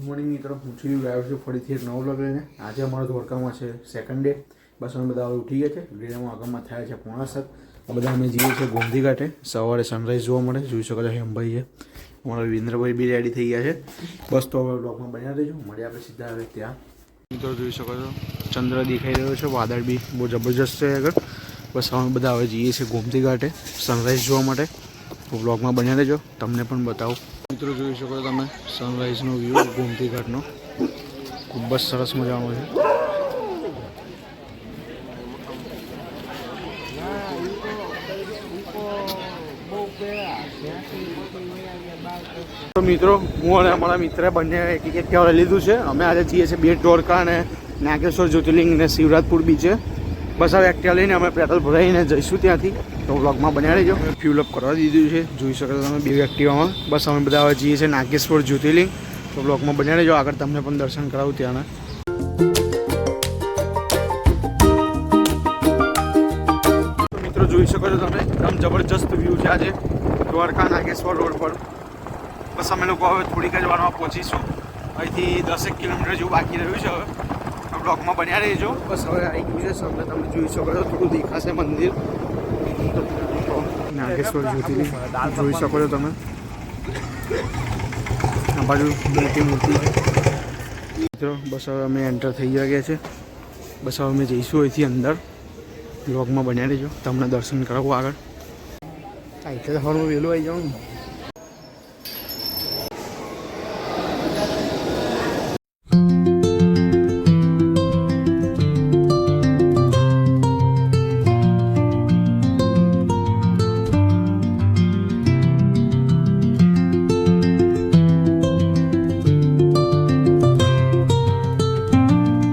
Morning મિત્રો, હું છું આવ્યો છું ફરીથી એક નવો વ્લોગ લઈને. આજે અમારો ધોળકામાં છે સેકન્ડ ડે. બસ અમે બધા હવે ઉઠી ગયા છે. વિડીયોમાં આગળમાં થયા છે 6:45. આ બધા અમે જઈએ છીએ ગોમતી ઘાટે. સવારે સનરાઈઝ જોવા મળે. જોઈ શકો છો હેમભાઈ છે, અમારા વિન્દ્રભાઈ બી રેડી થઈ ગયા છે. બસ તો હવે વ્લોગમાં બન્યા રહેજો. મળીએ આપણે સીધા હવે ત્યાં. મિત્રો જોઈ શકો છો ચંદ્ર દેખાઈ રહ્યો છે, વાદળ બી બહુ જબરજસ્ત છે આગળ. બસ અમે બધા હવે જઈએ છીએ ગોમતી ઘાટે સનરાઈઝ જોવા માટે. તો વ્લોગમાં બન્યા રહેજો, તમને પણ બતાવું. મિત્રો જોઈ શકો છો તમે સનરાઈઝનો વ્યૂ ગોમતી ઘાટનો ખૂબ જ સરસ મજાનો છે. તો મિત્રો હું અને અમારા મિત્રે બંને એક એક કહેવા લીધું છે. અમે આજે જઈએ છીએ બેટ દ્વારકા અને નાગેશ્વર જ્યોતિર્લિંગ ને શિવરાજપુર બીચે. બસ હવે એક્ટિવા લઈને અમે પેટ્રોલ ભરાઈને જઈશું ત્યાંથી. તો વ્લોગમાં બન્યા રહેજો. ફ્યુલ અપ કરવા દીધું છે, જોઈ શકો છો તમે બે એક્ટિવામાં. બસ અમે બધા હવે જઈએ છીએ નાગેશ્વર જ્યોતિર્લિંગ. તો વ્લોગમાં બન્યા રહેજો, આગળ તમને પણ દર્શન કરાવું ત્યાંના. તો મિત્રો જોઈ શકો છો તમે એકદમ જબરજસ્ત વ્યૂ છે આજે દ્વારકા નાગેશ્વર રોડ પર. બસ અમે લોકો હવે થોડીક જ વારમાં પહોંચીશું. અહીંથી 10 કિલોમીટર જેવું બાકી રહ્યું છે. હવે બ્લોકમાં બન્યા રહેજો. બસ હવે આવી ગયું છે સામે, તમે જોઈ શકો છો થોડું દેખાશે મંદિર નાગેશ્વર જ્યોતિર્લિંગ. જોઈ શકો છો તમે આ બાજુ મોટી મૂર્તિ છે. મિત્રો બસ હવે અમે એન્ટર થઈ ગયા છે. બસ હવે અમે જઈશું અહીંથી અંદર. બ્લોગમાં બન્યા રહેજો, તમને દર્શન કરાવું આગળ. એટલે સવારમાં વહેલું આવી જાઉં.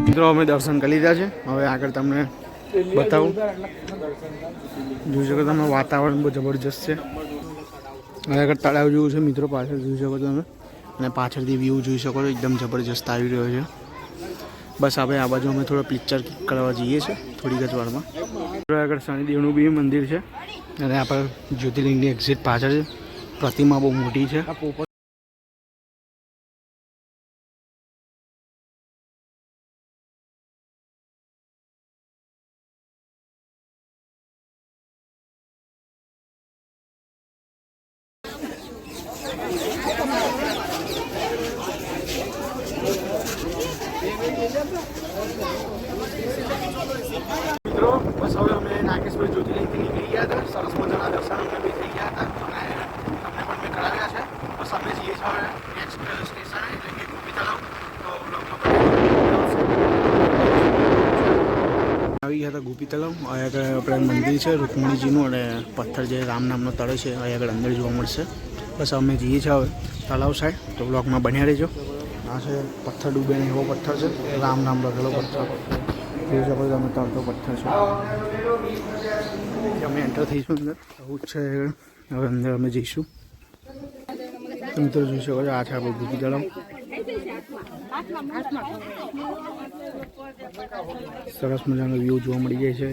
મિત્રો અમે દર્શન કરી લીધા છે. હવે આગળ તમને બતાવું. જોઈ શકો તમે વાતાવરણ બહુ જબરજસ્ત છે. હવે આગળ તળાવ જેવું છે મિત્રો, પાછળ જોઈ શકો તમે. અને પાછળથી વ્યૂ જોઈ શકો છો, એકદમ જબરજસ્ત આવી રહ્યો છે. બસ આપણે આ બાજુ અમે થોડો પિક્ચર કરવા જઈએ છીએ થોડીક જ વારમાં. આગળ શનિદેવનું બી મંદિર છે અને આપણે જ્યોતિર્લિંગની એક્ઝિટ પાછળ છે. પ્રતિમા બહુ મોટી છે. મિત્રો બસ હવે અમે નાગેશ્વર જ્યોતિર્લિંગથી નીકળી ગયા હતા. સરસ મજાના દર્શન અમે બી થઈ ગયા હતા અને તમને પણ મેં કરાવ્યા છે. બસ અમે જઈએ છીએ હવે નેક્સ્ટ સ્ટેશન એટલે કે ગોપી તળાવ. તો આવી ગયા હતા ગોપી તળાવ. અહીંયા આગળ આપણે મંદિર છે રૂકમણીજીનું અને પથ્થર જે રામ નામનો તળે છે અહીંયા આગળ અંદર જોવા મળશે. બસ અમે જઈએ છીએ હવે તળાવ સાઈડ. તો બ્લોગમાં બન્યા રહેજો. આ છે પથ્થર ડૂબે ને એવો પથ્થર છે, રામ નામ લખેલો પથ્થર. જોઈ શકો તમે તરતો પથ્થર છે. અમે એન્ટર થઈશું અંદર. આવું જ છે હવે અંદર અમે જઈશું. મિત્રો જોઈ શકો છો આ છે આપણું ગોપી તળાવ. સરસ મજાનો વ્યૂ જોવા મળી જાય છે.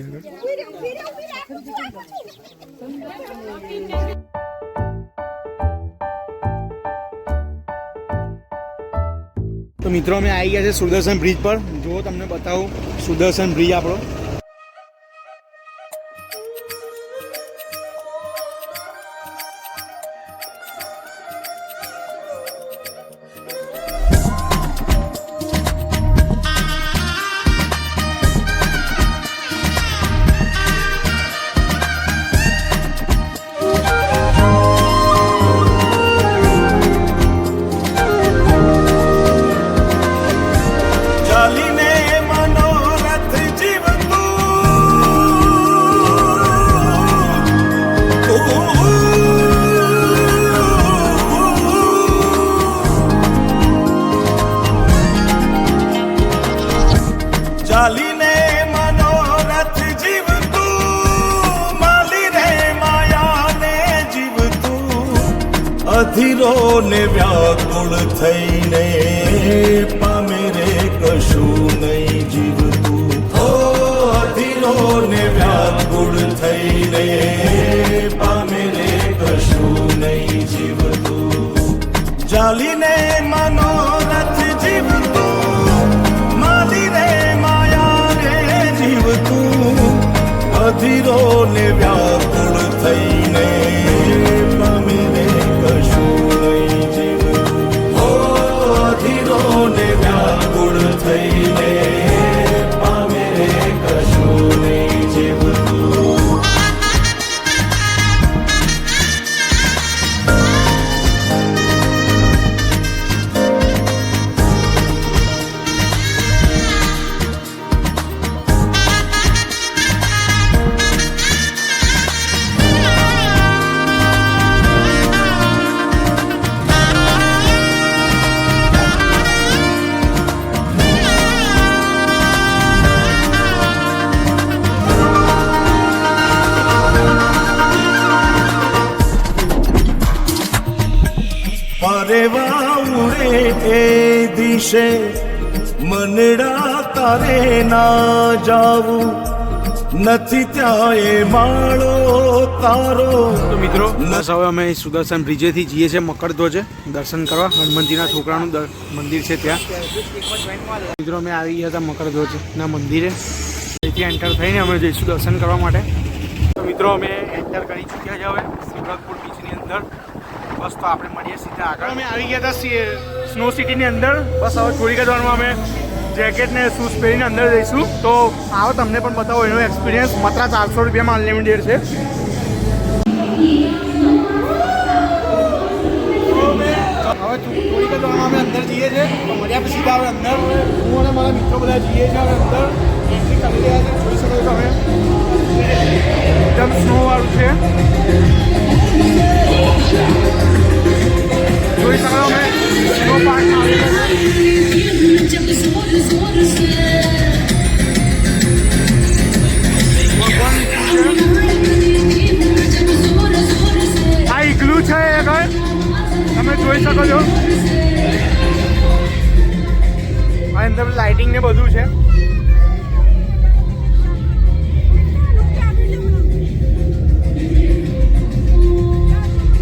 તો મિત્રો અમે આવી ગયા છે સુદર્શન બ્રિજ પર. જો તમને બતાવું સુદર્શન બ્રિજ આપણો. ચાલીને મનોરથ જીવતું, માલી રે માયાને જીવતું, અધીરો ને વ્યાકુળ થઈને પામે રે કશું નહીં જીવતું. ઓ અધીરો ને વ્યાકુળ થઈને પામે રે કશું નહીં જીવતું. ચાલીને મનોરથ દિશે મનડા તારે ના જાવું નથી ત્યાં એ માળો તારો. તો મિત્રો બસ હવે અમે સુદર્શન બ્રિજેથી જઈએ છીએ મકરધ્વજે દર્શન કરવા. હનુમાનજીના છોકરાનું મંદિર છે ત્યાં. મિત્રો અમે આવી ગયા હતા મકરધ્વજના મંદિરે. અહીંથી એન્ટર થઈને અમે જઈશું દર્શન કરવા માટે. તો મિત્રો અમે એન્ટર કરી ચૂક્યા છે હવે શિવરાજપુર બીચની અંદર. બસ તો આપણે મળીએ સીધા આગળ. અમે આવી ગયા હતા સ્નો સિટીની અંદર. બસ હવે થોડીક જ વારમાં અમે જેકેટ ને શૂઝ પહેરીને અંદર જઈશું. તો આવો તમને પણ બતાવો એનો એક્સપિરિયન્સ. માત્ર 400 રૂપિયામાં અનલિમિટેડ છે. હવે થોડીક જ વારમાં અમે અંદર જઈએ છીએ. તો મળ્યા પછી સીધા હવે અંદર હું અને મારા મિત્રો બધા જઈએ છીએ. હવે અંદર એન્ટ્રી કરી રહ્યા છે. જોઈ શકો છો તમે એકદમ સ્નો વાળું છે. જોઈ શકો અમે સ્નો પાર્કમાં આવી ગયા છે. આ ઇગ્લું છે આગળ તમે જોઈ શકો છો. આ અંદર લાઇટિંગ ને બધું છે.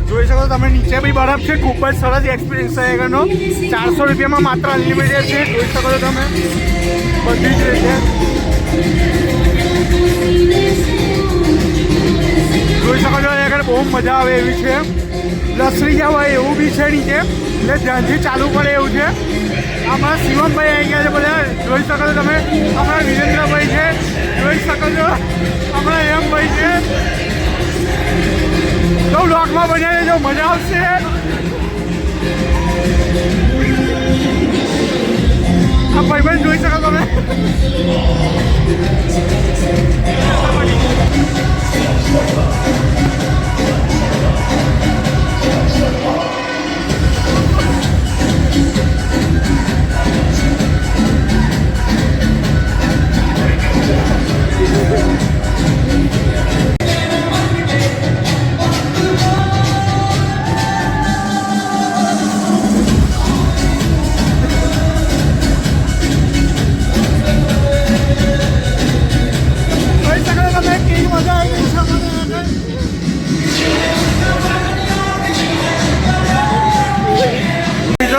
જોઈ શકો તમે નીચે બી બરફ છે. ખૂબ જ સરસ એક્સપિરિયન્સ છે આગળનો. 400 રૂપિયામાં માત્ર અનલિમિટેડ છે. જોઈ શકો છો તમે બધી જ રીતે. જોઈ શકો છો આગળ બહુ મજા આવે એવી છે. લસરી જવાય એવું બી છે નીચે. એટલે ધ્યાનથી ચાલુ પડે એવું છે. અમારા શિવમભાઈ આવી ગયા છે બધા. જોઈ શકો છો તમે. અમારા વિરેન્દ્રભાઈ છે. જોઈ શકો છો અમારા એમભાઈ છે. તો બ્લોગમાં બનાવી દેજો, મજા આવશે. આ ભાઈબંધ જોઈ શકો તમે.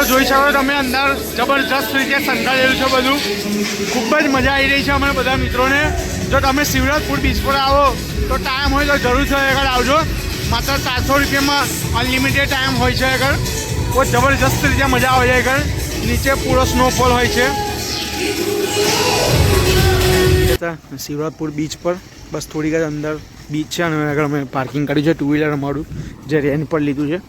જોઈ શકો તમે અંદર જબરજસ્ત રીતે સંકળાયેલું છે બધું. ખૂબ જ મજા આવી રહી છે અમારા બધા મિત્રોને. જો તમે શિવરાજપુર બીચ પર આવો તો ટાઈમ હોય તો જરૂરથી આગળ આવજો. માત્ર 400 રૂપિયામાં અનલિમિટેડ ટાઈમ હોય છે આગળ. બહુ જબરજસ્ત રીતે મજા આવે છે આગળ. નીચે પૂરો સ્નોફોલ હોય છે. શિવરાજપુર બીચ પર બસ થોડીક જ અંદર બીચ છે અને આગળ અમે પાર્કિંગ કર્યું છે 2 વ્હીલર અમારું જે રેન્ટ પર લીધું છે.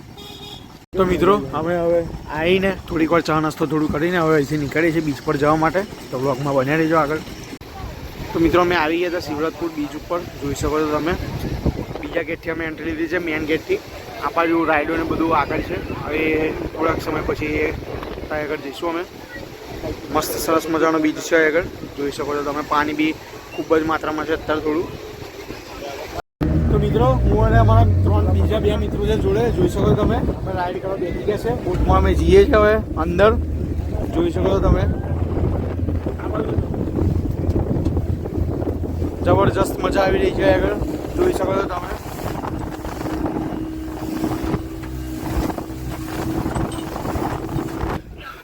તો મિત્રો અમે હવે આવીને થોડીક વાર ચા નાસ્તો થોડું કરીને હવે અહીંથી નીકળીએ છીએ બીચ પર જવા માટે. તો બ્લોગમાં બન્યા રહેજો આગળ. તો મિત્રો અમે આવી ગયા હતા શિવરાજપુર બીચ ઉપર. જોઈ શકો છો તમે. બીજા ગેટથી અમે એન્ટ્રી લીધી છે મેઇન ગેટથી. આ બાજુ રાઇડો ને બધું આગળ છે. હવે થોડાક સમય પછી ત્યાં આગળ જઈશું અમે. મસ્ત સરસ મજાનો બીચ છે આગળ. જોઈ શકો છો તમે. પાણી બી ખૂબ જ માત્રામાં છે અત્યારે થોડું. તો મિત્રો હું અને અમારા બીજા 2 મિત્રો છે જોડે. જોઈ શકો છો તમે. અમે રાઈડ કરવા બેસી ગયા છે. બોટમાં અમે જઈએ છીએ હવે અંદર. જોઈ શકો છો તમે. જબરજસ્ત મજા આવી રહી છે આગળ. જોઈ શકો છો તમે.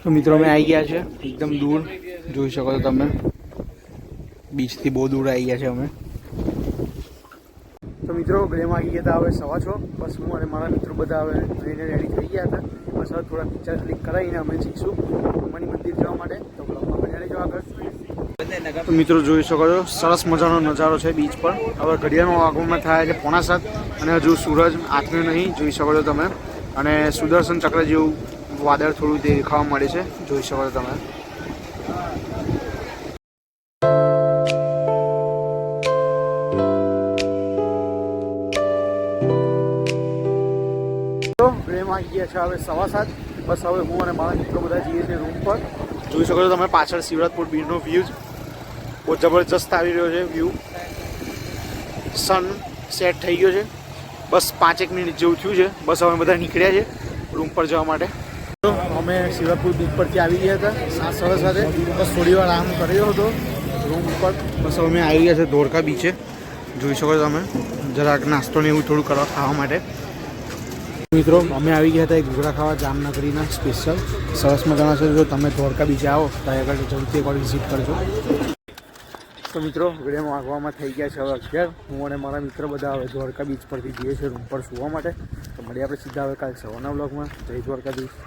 તો મિત્રો અમે આવી ગયા છે એકદમ દૂર. જોઈ શકો છો તમે. બીચથી બહુ દૂર આવી ગયા છે અમે. તો મિત્રો ગળેમાં આવી ગયા હતા હવે 6:15. બસ હું અને મારા મિત્રો બધા હવે ટ્રેને રેડી થઈ ગયા હતા. બસ હવે થોડા પિક્ચર ક્લિક કરાવીને અમે જઈશું હનુમાન મંદિર જવા માટે. તો બ્લોગમાં બન્યા રહેજો આગળ. તો મિત્રો જોઈ શકો છો સરસ મજાનો નજારો છે બીચ પર. હવે ઘડિયાળનો આગમન થાય છે 6:45 અને હજુ સૂરજ આથમ્યો નહીં. જોઈ શકો છો તમે. અને સુદર્શન ચક્ર જેવું વાદળ થોડું દેખાવા મળે છે. જોઈ શકો છો તમે. ગળેમાં આવી ગયા છે હવે 7:15. બસ હવે હું અને મારા મિત્રો બધા જઈએ છીએ રૂમ પર. જોઈ શકો છો તમે પાછળ શિવરાજપુર બીચનો વ્યૂ બહુ જબરજસ્ત આવી રહ્યો છે વ્યૂ. સન સેટ થઈ ગયો છે. બસ 5-1 મિનિટ જેવું થયું છે. બસ હવે બધા નીકળ્યા છે રૂમ પર જવા માટે. તો અમે શિવાપુર બીચ પરથી આવી ગયા હતા સાત સરસ સાથે બસ થોડી વાર આરામ કર્યો હતો રૂમ ઉપર. બસ અમે આવી ગયા છે ધોળકા બીચે. જોઈ શકો છો તમે જરાક નાસ્તો ને એવું થોડું કરવા ખાવા માટે. મિત્રો અમે આવી ગયા હતા એક ઘૂઘરા ખાવા જામનગરીના સ્પેશિયલ સરસ મજાના છે. જો તમે ધોળકા બીચે આવો તો આગળ જરૂરથી એકવાર વિઝિટ કરજો. તો મિત્રો વિડીયો વાગવામાં થઈ ગયા છે હવે 11. હું અને મારા મિત્ર બધા હવે દ્વારકા બીચ પરથી જઈએ છીએ રૂમ પર સુવા માટે. તો મળીએ આપણે સીધા હવે કાલે સવારના વ્લોગમાં. જય દ્વારકાધીશ.